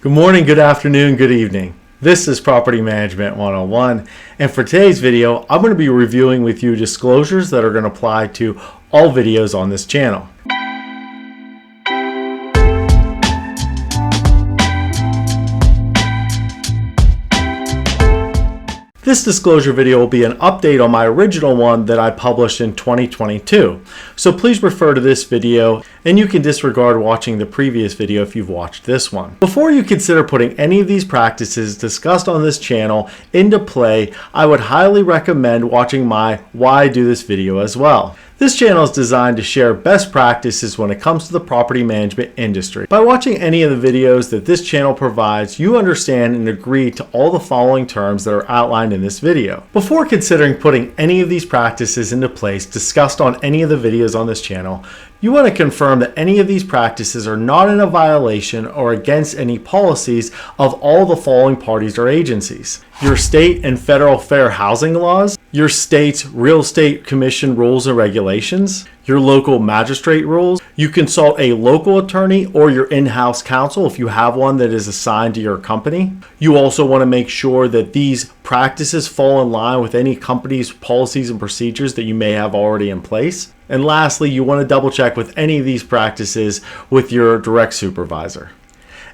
Good morning, good afternoon, good evening. This is Property Management 101, and for today's video, I'm going to be reviewing with you disclosures that are going to apply to all videos on this channel. This disclosure video will be an update on my original one that I published in 2022. So please refer to this video, and you can disregard watching the previous video if you've watched this one. Before you consider putting any of these practices discussed on this channel into play, I would highly recommend watching my Why I Do This video as well. This channel is designed to share best practices when it comes to the property management industry. By watching any of the videos that this channel provides, you understand and agree to all the following terms that are outlined in this video. Before considering putting any of these practices into place discussed on any of the videos on this channel, you want to confirm that any of these practices are not in a violation or against any policies of all the following parties or agencies: your state and federal fair housing laws, your state's real estate commission rules and regulations, your local magistrate rules. You consult a local attorney or your in-house counsel if you have one that is assigned to your company. You also want to make sure that these practices fall in line with any company's policies and procedures that you may have already in place. And lastly, you want to double check with any of these practices with your direct supervisor.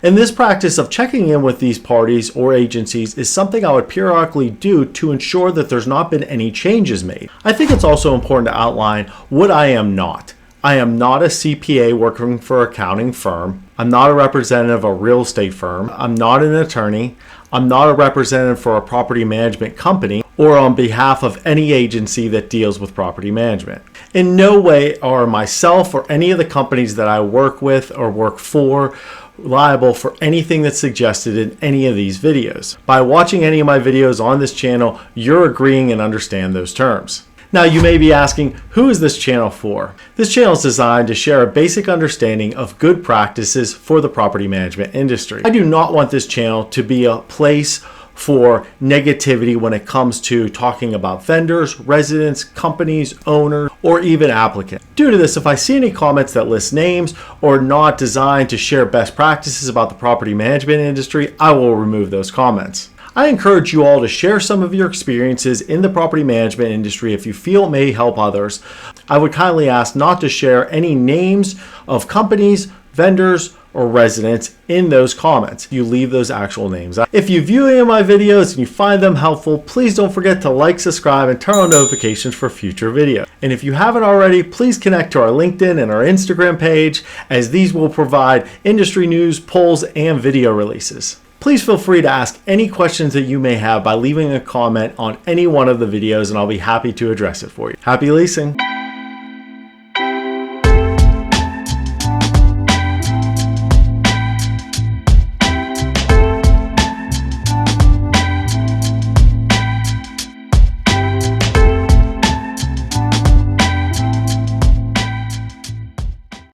And this practice of checking in with these parties or agencies is something I would periodically do to ensure that there's not been any changes made. I think it's also important to outline what I am not. I am not a CPA working for an accounting firm. I'm not a representative of a real estate firm. I'm not an attorney. I'm not a representative for a property management company or on behalf of any agency that deals with property management. In no way are myself or any of the companies that I work with or work for liable for anything that's suggested in any of these videos. By watching any of my videos on this channel, you're agreeing and understand those terms. Now you may be asking, who is this channel for? This channel is designed to share a basic understanding of good practices for the property management industry. I do not want this channel to be a place for negativity when it comes to talking about vendors, residents, companies, owners, or even applicants. Due to this, if I see any comments that list names or not designed to share best practices about the property management industry, I will remove those comments. I encourage you all to share some of your experiences in the property management industry if you feel it may help others. I would kindly ask not to share any names of companies, vendors, or residents in those comments. You leave those actual names out. If you view any of my videos and you find them helpful, please don't forget to like, subscribe, and turn on notifications for future videos. And if you haven't already, please connect to our LinkedIn and our Instagram page, as these will provide industry news, polls, and video releases. Please feel free to ask any questions that you may have by leaving a comment on any one of the videos, and I'll be happy to address it for you. Happy leasing!